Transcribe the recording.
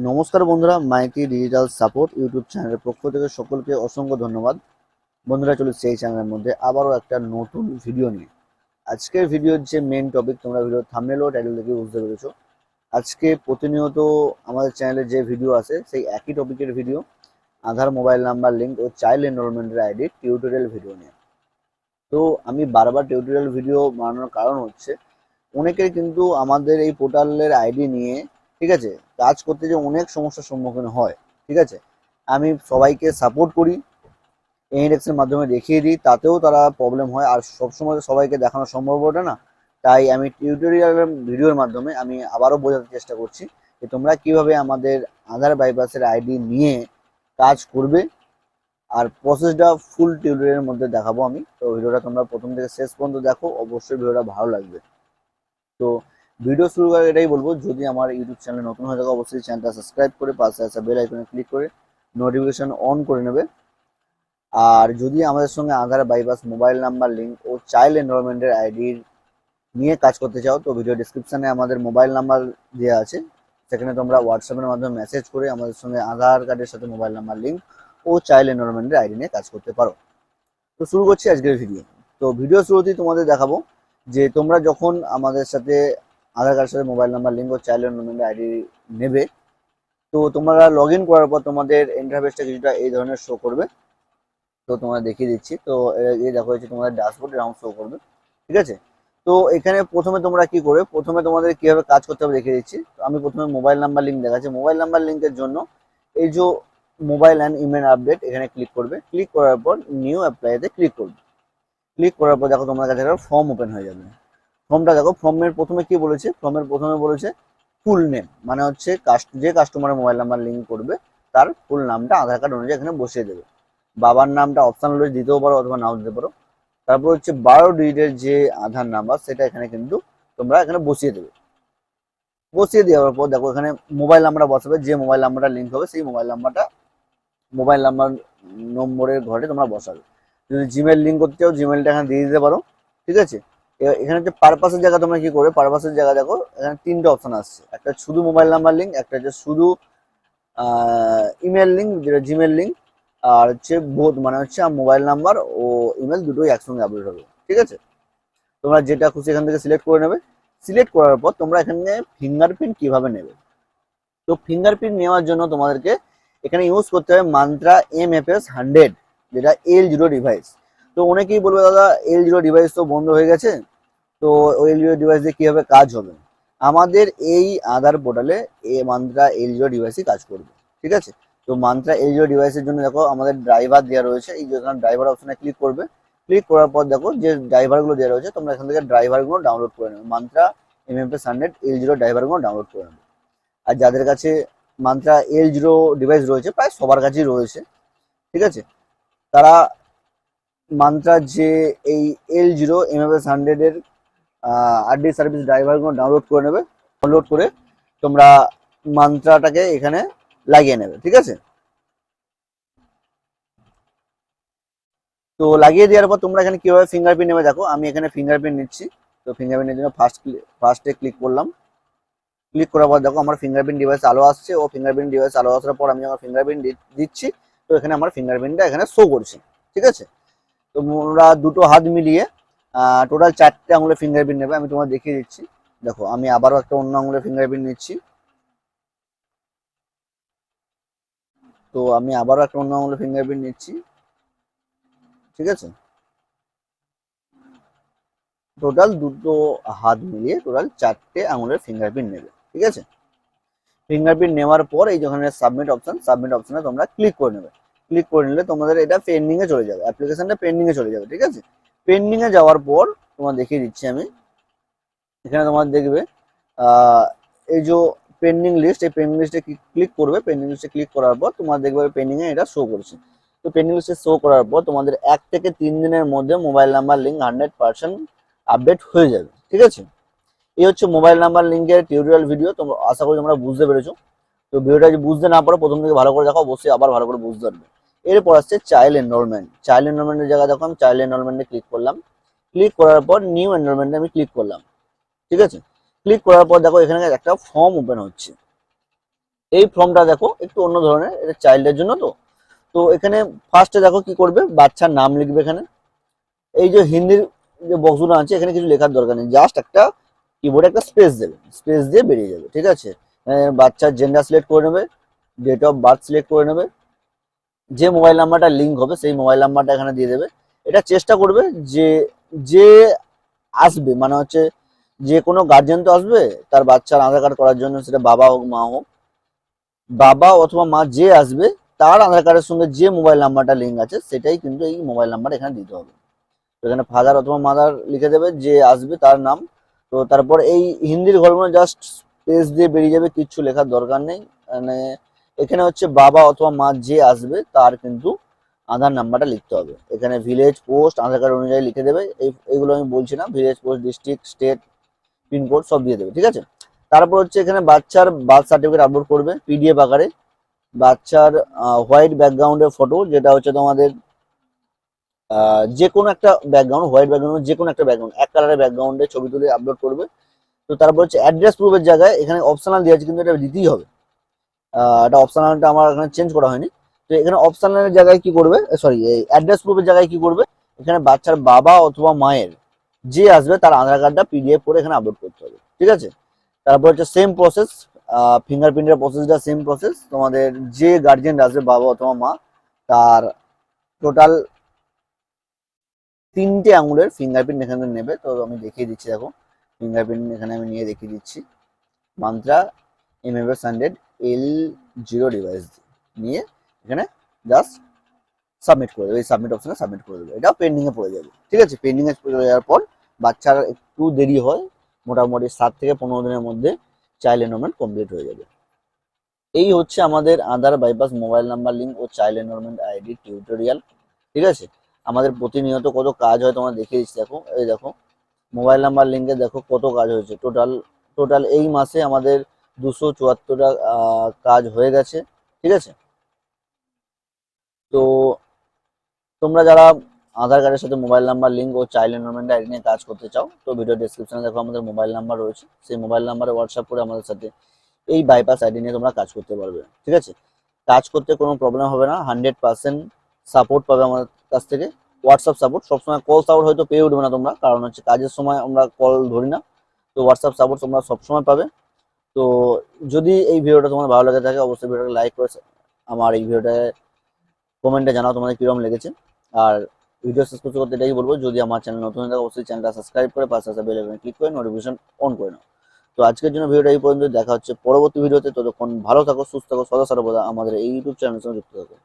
নমস্কার বন্ধুরা, মাইটি digital support YouTube চ্যানেলের পক্ষ থেকে সকলকে অসংখ্য ধন্যবাদ। বন্ধুরা, চলে সেই চ্যানেলের মধ্যে আবারও একটা নতুন ভিডিও নিয়ে। আজকের ভিডিওর যে মেন টপিক, তোমরা ভিডিও থাম্বনেল ও টাইটেল দেখে বুঝতে পেরেছো। আজকে প্রতিনিয়ত আমাদের চ্যানেলে যে ভিডিও আসে সেই একই টপিকের ভিডিও, আধার মোবাইল নাম্বার লিঙ্ক ও চাইল্ড এনরোলমেন্টের আইডি টিউটোরিয়াল ভিডিও নিয়ে। তো আমি বারবার টিউটোরিয়াল ভিডিও বানানোর কারণ হচ্ছে, অনেকের কিন্তু আমাদের এই পোর্টালের আইডি নিয়ে, ঠিক আছে, কাজ করতে যে অনেক সমস্যার সম্মুখীন হয়। ঠিক আছে, আমি সবাইকে সাপোর্ট করি, এর মাধ্যমে দেখিয়ে দিই, তাতেও তারা প্রবলেম হয়। আর সবসময় সবাইকে দেখানো সম্ভব ওঠে না, তাই আমি টিউটোরিয়াল ভিডিওর মাধ্যমে আমি আবারও বোঝাতে চেষ্টা করছি যে তোমরা কিভাবে আমাদের আধার বাইপাসের আইডি নিয়ে কাজ করবে। আর প্রসেসটা ফুল টিউটোরিয়ালের মধ্যে দেখাবো আমি। তো ভিডিওটা তোমরা প্রথম থেকে শেষ পর্যন্ত দেখো, অবশ্যই ভিডিওটা ভালো লাগবে। তো ভিডিও শুরু করার এটাই বলবো, যদি আমার ইউটিউব চ্যানেল নতুন হয়ে থাকে অবশ্যই চ্যানেলটা সাবস্ক্রাইব করে পাশে আসা বেল আইকনে ক্লিক করে নোটিফিকেশন অন করে নেবে। আর যদি আমাদের সঙ্গে আধার বাইপাস মোবাইল নাম্বার লিঙ্ক ও চাইল্ড এনরোলমেন্টের আইডির নিয়ে কাজ করতে চাও, তো ভিডিও ডিসক্রিপশনে আমাদের মোবাইল নাম্বার দেওয়া আছে, সেখানে তোমরা হোয়াটসঅ্যাপের মাধ্যমে মেসেজ করে আমাদের সঙ্গে আধার কার্ডের সাথে মোবাইল নাম্বার লিঙ্ক ও চাইল্ড এনরোলমেন্টের আইডি নিয়ে কাজ করতে পারো। তো শুরু করছি আজকের ভিডিও। তো ভিডিও শুরুতেই তোমাদের দেখাবো যে তোমরা যখন আমাদের সাথে আধার কার্ডের সাথে মোবাইল নাম্বার লিঙ্ক ও চাইল্ড এনরোলমেন্ট আইডি নেবে, তো তোমরা লগ ইন করার পর তোমাদের ইন্টারফেসটা কিছুটা এই ধরনের শো করবে। তো তোমরা দেখিয়ে দিচ্ছি। তো এই দেখো, হচ্ছে তোমাদের ড্যাশবোর্ড এরকম শো করবে। ঠিক আছে, তো এখানে প্রথমে তোমরা কি করবে, প্রথমে তোমাদের কিভাবে কাজ করতে হবে দেখিয়ে দিচ্ছি। তো আমি প্রথমে মোবাইল নাম্বার লিঙ্ক দেখাচ্ছি। মোবাইল নাম্বার লিঙ্কের জন্য এই যে মোবাইল অ্যান্ড ইমেল আপডেট, এখানে ক্লিক করবে। ক্লিক করার পর নিউ অ্যাপ্লাইতে ক্লিক করবে। ক্লিক করার পর দেখো তোমার কাছে একটা ফর্ম ওপেন হয়ে যাবে। ফর্মটা দেখো, ফর্মের প্রথমে কি বলেছে, ফর্মের প্রথমে বলেছে ফুল নেম, মানে হচ্ছে যে কাস্টমারের মোবাইল নাম্বার লিঙ্ক করবে তার ফুল নামটা আধার কার্ড অনুযায়ী এখানে বসিয়ে দেবে। বাবার নামটা অপশনাল রয়েছে, দিতেও পারো অথবা নাও দিতে পারো। তারপর হচ্ছে 12 ডিজিটের যে আধার নাম্বার, সেটা এখানে কিন্তু তোমরা এখানে বসিয়ে দেবে। বসিয়ে দেওয়ার পর দেখো এখানে মোবাইল নাম্বারটা বসাবে, যে মোবাইল নাম্বারটা লিঙ্ক হবে সেই মোবাইল নাম্বার নম্বরের ঘরে তোমরা বসাবে। যদি জিমেল লিঙ্ক করতে চাও, জিমেলটা এখানে দিয়ে দিতে পারো। ঠিক আছে, এখানে হচ্ছে পারপাসের জায়গা, তোমরা কি করবে, পারপাসের জায়গা দেখো এখানে তিনটে অপশন আসছে। একটা শুধু মোবাইল নাম্বার লিঙ্ক, একটা হচ্ছে শুধু ইমেল লিঙ্ক যেটা জিমেল লিঙ্ক, আর হচ্ছে বোধ মানে হচ্ছে মোবাইল নাম্বার ও ইমেল দুটোই একসঙ্গে আপলোড হবে। ঠিক আছে, তোমরা যেটা খুশি এখান থেকে সিলেক্ট করে নেবে। সিলেক্ট করার পর তোমরা এখানে ফিঙ্গারপ্রিন্ট কিভাবে নেবে, তো ফিঙ্গারপ্রিন্ট নেওয়ার জন্য তোমাদেরকে এখানে ইউজ করতে হবে মান্ত্রা MFS 100, যেটা L0 ডিভাইস। তো অনেকেই বলবে দাদা L0 ডিভাইস তো বন্ধ হয়ে গেছে, তো ওই L0 ডিভাইস দিয়ে কিভাবে কাজ হবে। আমাদের এই আধার পোর্টালে মান্ত্রা L0 ডিভাইসই কাজ করবে। ঠিক আছে, তো মান্ত্রা L0 ডিভাইসের জন্য দেখো আমাদের ড্রাইভার দেওয়া রয়েছে। এই যেখানে ড্রাইভার অপশনে ক্লিক করবে। ক্লিক করার পর দেখো যে ড্রাইভারগুলো দেওয়া রয়েছে, তোমরা এখান থেকে ড্রাইভারগুলো ডাউনলোড করে নেবে। মান্ত্রা MFS 100 L0 ড্রাইভারগুলো ডাউনলোড করে নেবে। আর যাদের কাছে মান্ত্রা L0 ডিভাইস রয়েছে, প্রায় সবার কাছেই রয়েছে, ঠিক আছে, তারা মান্ত্রার যে এই L0 MFS 100 এর আরডি সার্ভিস ড্রাইভারগুলো ডাউনলোড করে নেবে। ডাউনলোড করে তোমরা মান্ত্রাটাকে এখানে লাগিয়ে নেবে। ঠিক আছে, তো লাগিয়ে দেওয়ার পর তোমরা এখানে কিভাবে ফিঙ্গারপ্রিন্ট নেবে দেখো, আমি এখানে ফিঙ্গারপ্রিন্ট নিচ্ছি। তো ফিঙ্গারপ্রিন্টের জন্য ফার্স্টে ক্লিক করলাম। ক্লিক করার পর দেখো আমার ফিঙ্গারপ্রিন্ট ডিভাইস আলো আসছে, ও ফিঙ্গারপ্রিন্ট ডিভাইস আলো আসার পর আমি আমার ফিঙ্গারপ্রিন্ট দিচ্ছি। তো এখানে আমার ফিঙ্গারপ্রিন্টটা এখানে শো করছে। ঠিক আছে, তো তোমরা দুটো হাত মিলিয়ে টোটাল 4টে আঙুলের ফিঙ্গারপ্রিন্ট নেবে। আমি তোমার দেখিয়ে দিচ্ছি। দেখো আমি আবারও একটা অন্য আঙুলের ফিঙ্গারপ্রিন্ট নিচ্ছি। তো আমি আবারও একটা অন্য আঙুলের ফিঙ্গারপ্রিন্ট নিচ্ছি। ঠিক আছে, টোটাল দুটো হাত মিলিয়ে টোটাল 4টে আঙুলের ফিঙ্গারপ্রিন্ট নেবে। ঠিক আছে, ফিঙ্গারপ্রিন্ট নেওয়ার পর এই যেখানে সাবমিট অপশনে তোমরা ক্লিক করে নেবে। ক্লিক করে নিলে তোমাদের এটা পেন্ডিং এ চলে যাবে, অ্যাপ্লিকেশনটা পেন্ডিং এ চলে যাবে। ঠিক আছে, পেন্ডিং এ যাওয়ার পর তোমার দেখিয়ে দিচ্ছি আমি। এখানে তোমার দেখবে এই যে পেন্ডিং লিস্ট, এই পেন্ডিং লিস্টে ক্লিক করবে। পেন্ডিং লিস্টে ক্লিক করার পর তোমার দেখবে পেন্ডিং এ এটা শো করছে। তো পেন্ডিং লিস্টে শো করার পর তোমাদের 1 থেকে 3 দিনের মধ্যে মোবাইল নাম্বার লিঙ্ক 100% আপডেট হয়ে যাবে। ঠিক আছে, এই হচ্ছে মোবাইল নাম্বার লিঙ্কের টিউটোরিয়াল ভিডিও। তোমরা আশা করি তোমরা বুঝতে পেরেছো। তো ভিডিওটা যদি বুঝতে না পারো, প্রথম থেকে ভালো করে দেখো, অবশ্যই আবার ভালো করে বুঝতে পারবে। এরপর আসছে চাইল্ড এনরোলমেন্ট। চাইল্ড এনরোলমেন্টের জায়গা দেখো আমি চাইল্ড এনরোলমেন্টে ক্লিক করলাম। ক্লিক করার পর নিউ এনরোলমেন্টে আমি ক্লিক করলাম। ঠিক আছে, ক্লিক করার পর দেখো এখানে একটা ফর্ম ওপেন হচ্ছে। এই ফর্মটা দেখো একটু অন্য ধরনের, এটা চাইল্ডের জন্য। তো তো এখানে ফার্স্টে দেখো কি করবে, বাচ্চার নাম লিখবে এখানে। এই যে হিন্দির যে বক্সগুলো আছে এখানে কিছু লেখার দরকার নেই, জাস্ট একটা কিবোর্ডে একটা স্পেস দেবে, স্পেস দিয়ে বেরিয়ে যাবে, ঠিক আছে। বাচ্চার জেন্ডার সিলেক্ট করে নেবে, ডেট অফ বার্থ সিলেক্ট করে নেবে, যে মোবাইল নাম্বারটা লিঙ্ক হবে সেই মোবাইল নাম্বারটা এখানে দিয়ে দেবে। এটা চেষ্টা করবে যে যে আসবে মানে হচ্ছে যে কোনো গার্জেন তো আসবে তার বাচ্চার আধার কার্ড করার জন্য, সেটা বাবা হোক মা হোক, বাবা অথবা মা যে আসবে তার আধার কার্ডের সঙ্গে যে মোবাইল নাম্বারটা লিঙ্ক আছে সেটাই কিন্তু এই মোবাইল নাম্বার এখানে দিতে হবে। তো এখানে ফাদার অথবা মাদার লিখে দেবে, যে আসবে তার নাম। তো তারপর এই হিন্দির ঘরগুলো জাস্ট স্পেস দিয়ে বেরিয়ে যাবে, কিচ্ছু লেখার দরকার নেই। মানে এখানে হচ্ছে বাবা অথবা মা যে আসবে তার কিন্তু আধার নাম্বারটা লিখতে হবে। এখানে ভিলেজ পোস্ট আধার কার্ড অনুযায়ী লিখে দেবে, এইগুলো আমি বলছি না, village post district state pincode সব দিয়ে দেবে, ঠিক আছে। তারপর হচ্ছে এখানে বাচ্চার বার্থ সার্টিফিকেট আপলোড করবে পিডিএফ আকারে, বাচ্চার হোয়াইট ব্যাকগ্রাউন্ডের ফটো, যেটা হচ্ছে তোমাদের যে কোনো একটা ব্যাকগ্রাউন্ড, হোয়াইট ব্যাকগ্রাউন্ড যে কোনো একটা ব্যাকগ্রাউন্ড, এক কালারের ব্যাকগ্রাউন্ডে ছবি তুলে আপলোড করবে। তো তারপর হচ্ছে অ্যাড্রেস প্রুফের জায়গায় এখানে অপশনাল দেওয়া আছে, কিন্তু এটা দিতেই হবে। এটা অপশনালটা আমার এখানে চেঞ্জ করা হয়নি। তো এখানে অপশনালের জায়গায় কি করবে, সরি এই অ্যাড্রেস প্রুফের জায়গায় কি করবে, এখানে বাচ্চার বাবা অথবা মায়ের যে আসবে তার আধার কার্ডটা পিডিএফ করে এখানে আপলোড করতে হবে, ঠিক আছে। তারপর হচ্ছে সেম প্রসেস, ফিঙ্গারপ্রিন্টের প্রসেসটা সেম প্রসেস, তোমাদের যে গার্জিয়ান আসবে বাবা অথবা মা তার টোটাল 3টে আঙুলের ফিঙ্গারপ্রিন্ট এখানে নেবে। তো আমি দেখিয়ে দিচ্ছি, দেখো ফিঙ্গারপ্রিন্ট এখানে আমি নিয়ে দেখিয়ে দিচ্ছি। মান্ত্রা MFS100 L0 ডিভাইস নিয়ে এখানে জাস্ট সাবমিট করে দেবে, এই সাবমিট অপশনে সাবমিট করে দেবে, এটাও পেন্ডিং এ পড়ে যাবে, ঠিক আছে। পেন্ডিং এ পড়ে যাওয়ার পর বাচ্চার একটু দেরি হয়, মোটামুটি 7 থেকে 15 দিনের মধ্যে চাইল্ড এনরোলমেন্ট কমপ্লিট হয়ে যাবে। এই হচ্ছে আমাদের আধার বাইপাস মোবাইল নাম্বার লিঙ্ক ও চাইল্ড এনরোলমেন্ট আইডি টিউটোরিয়াল, ঠিক আছে। আমাদের প্রতিনিয়ত কত কাজ হয় তোমরা দেখিয়ে দিচ্ছি, দেখো এই দেখো মোবাইল নাম্বার লিঙ্কে দেখো কত কাজ হয়েছে। টোটাল টোটাল এই মাসে আমাদের 274টা কাজ হয়ে গেছে, ঠিক আছে। তো তোমরা যারা আধার কার্ডের সাথে মোবাইল নাম্বার লিঙ্ক ও চাইল্ড এনরোলমেন্ট আইডি নিয়ে কাজ করতে চাও, তো ভিডিও ডেসক্রিপশনে দেখো আমাদের মোবাইল নাম্বার রয়েছে, সেই মোবাইল নাম্বারে হোয়াটসঅ্যাপ করে আমাদের সাথে এই বাইপাস আইডি নিয়ে তোমরা কাজ করতে পারবে, ঠিক আছে। কাজ করতে কোনো প্রবলেম হবে না, 100% সাপোর্ট পাবে আমাদের কাছ থেকে। হোয়াটসঅ্যাপ সাপোর্ট সবসময়, কল সাপোর্ট হয়তো পেয়ে উঠবে না তোমরা, কারণ হচ্ছে কাজের সময় আমরা কল ধরি না। তো হোয়াটসঅ্যাপ সাপোর্ট তোমরা সবসময় পাবে। তো যদি এই ভিডিওটা তোমার ভালো লাগে থাকে অবশ্যই ভিডিওটা লাইক করে আমার এই ভিডিওটা কমেন্টে জানাও তোমাদের কিরকম লেগেছে। আর ভিডিও শেষ করতে করতে এটাই বলবো, যদি আমার চ্যানেল নতুন হয়ে থাকে অবশ্যই চ্যানেলটা সাবস্ক্রাইব করে পাশে আসা বেল আইকনে ক্লিক করে নোটিফিকেশন অন করে নাও। তো আজকের জন্য ভিডিওটা এই পর্যন্ত, দেখা হচ্ছে পরবর্তী ভিডিওতে। ততক্ষণ ভালো থাকো, সুস্থ থাকো, সদা সর্বদা আমাদের এই ইউটিউব চ্যানেলের সঙ্গে যুক্ত থাকো।